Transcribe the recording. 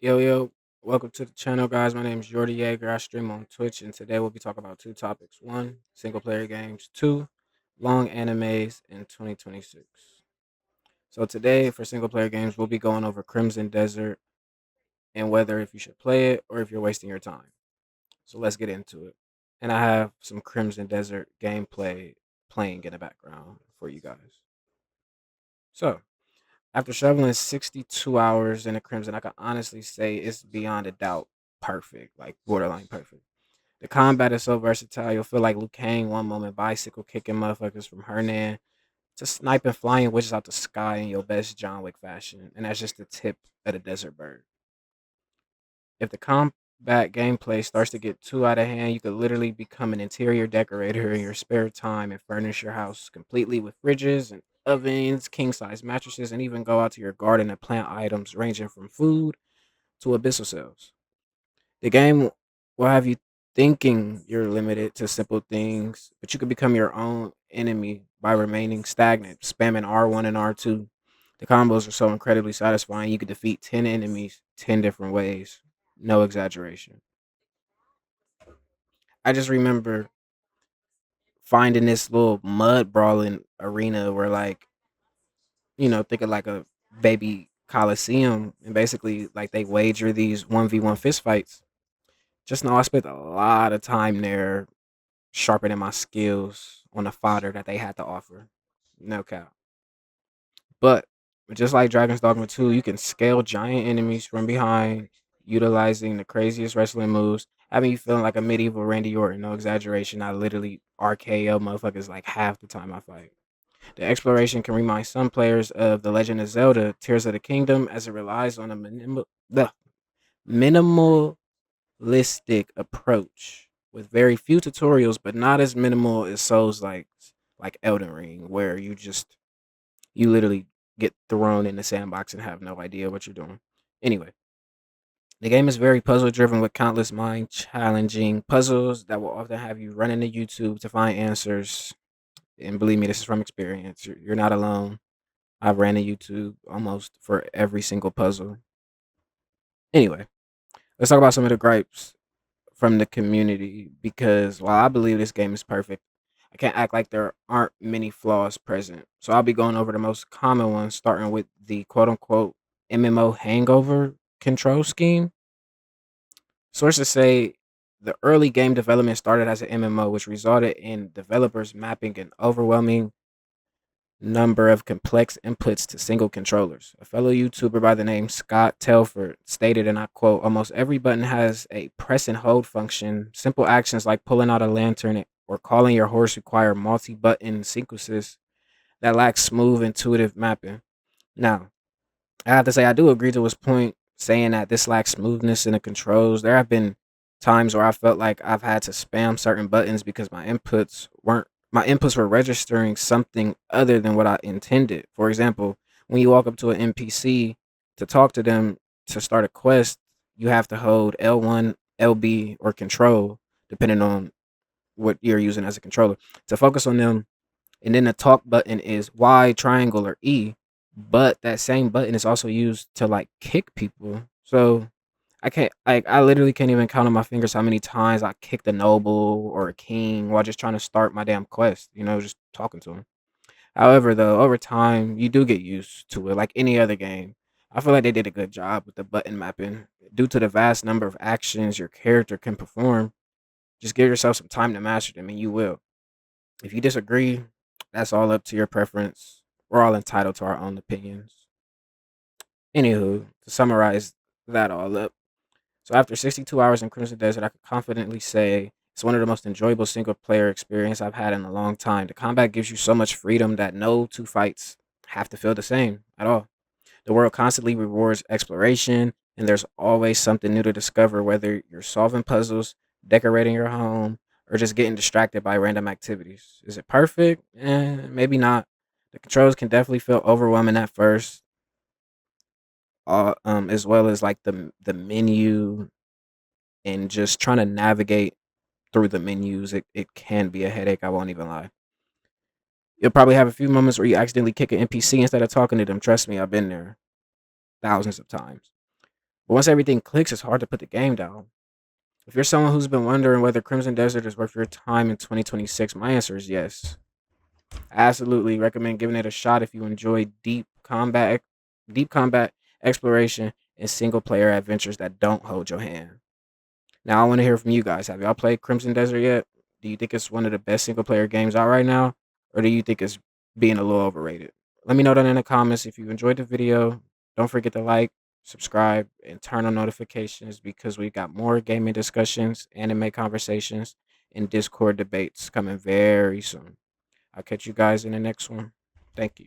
Yo, yo, welcome to the channel, guys. My name is Jordy Yeager. I stream on Twitch, and today we'll be talking about two topics. One, single player games. Two, long animes in 2026. So, today for single player games, we'll be going over Crimson Desert and whether if you should play it or if you're wasting your time. So, let's get into it. And I have some Crimson Desert gameplay playing in the background for you guys. So, after shoveling 62 hours in the Crimson, I can honestly say it's beyond a doubt perfect, like borderline perfect. The combat is so versatile. You'll feel like Liu Kang one moment, bicycle kicking motherfuckers from Hernan to sniping flying witches out the sky in your best John Wick fashion. And that's just the tip of the desert bird. If the combat gameplay starts to get too out of hand, you could literally become an interior decorator in your spare time and furnish your house completely with fridges and ovens, king size mattresses, and even go out to your garden and plant items ranging from food to abyssal cells. The game will have you thinking you're limited to simple things, but you can become your own enemy by remaining stagnant, spamming R1 and R2. The combos are so incredibly satisfying. You can defeat 10 enemies 10 different ways. No exaggeration. I just remember finding this little mud brawling arena where, like, think of like a baby coliseum, and basically, like, they wager these 1v1 fist fights. Just know I spent a lot of time there sharpening my skills on the fodder that they had to offer. No cap. But just like Dragon's Dogma 2, you can scale giant enemies from behind, utilizing the craziest wrestling moves, having you feeling like a medieval Randy Orton. No exaggeration. I literally RKO motherfuckers like half the time I fight. The exploration can remind some players of The Legend of Zelda Tears of the Kingdom, as it relies on a minimalistic approach with very few tutorials, but not as minimal as Souls like Elden Ring, where you literally get thrown in the sandbox and have no idea what you're doing. Anyway, the game is very puzzle driven with countless mind challenging puzzles that will often have you running to YouTube to find answers. And believe me, this is from experience. You're not alone. I've ran to YouTube almost for every single puzzle. Anyway, let's talk about some of the gripes from the community, because while I believe this game is perfect, I can't act like there aren't many flaws present. So I'll be going over the most common ones, starting with the quote unquote MMO hangover control scheme. Sources say the early game development started as an MMO, which resulted in developers mapping an overwhelming number of complex inputs to single controllers. A fellow YouTuber by the name Scott Telford stated, and I quote, almost every button has a press and hold function. Simple actions like pulling out a lantern or calling your horse require multi button sequences that lack smooth, intuitive mapping. Now, I have to say, I do agree to his point saying that this lacks smoothness in the controls. There have been times where I felt like I've had to spam certain buttons because my inputs were registering something other than what I intended. For example, when you walk up to an NPC to talk to them to start a quest, you have to hold L1, LB, or control, depending on what you're using as a controller, to focus on them. And then the talk button is Y, triangle, or E. But that same button is also used to like kick people. So I literally can't even count on my fingers how many times I kicked a noble or a king while just trying to start my damn quest, just talking to him. However, though, over time you do get used to it like any other game. I feel like they did a good job with the button mapping. Due to the vast number of actions your character can perform, just give yourself some time to master them and you will. If you disagree, that's all up to your preference. We're all entitled to our own opinions. Anywho, to summarize that all up, so after 62 hours in Crimson Desert, I could confidently say it's one of the most enjoyable single player experience I've had in a long time. The combat gives you so much freedom that no two fights have to feel the same at all. The world constantly rewards exploration, and there's always something new to discover, whether you're solving puzzles, decorating your home, or just getting distracted by random activities. Is it perfect? Maybe not. The controls can definitely feel overwhelming at first, as well as like the menu and just trying to navigate through the menus. It can be a headache. I won't even lie. You'll probably have a few moments where you accidentally kick an NPC instead of talking to them. Trust me, I've been there thousands of times. But once everything clicks, it's hard to put the game down. If you're someone who's been wondering whether Crimson Desert is worth your time in 2026, my answer is yes. I absolutely recommend giving it a shot if you enjoy deep combat exploration, and single player adventures that don't hold your hand. Now I want to hear from you guys. Have y'all played Crimson Desert yet? Do you think it's one of the best single player games out right now? Or do you think it's being a little overrated? Let me know that in the comments. If you enjoyed the video, don't forget to like, subscribe, and turn on notifications because we've got more gaming discussions, anime conversations, and Discord debates coming very soon. I'll catch you guys in the next one. Thank you.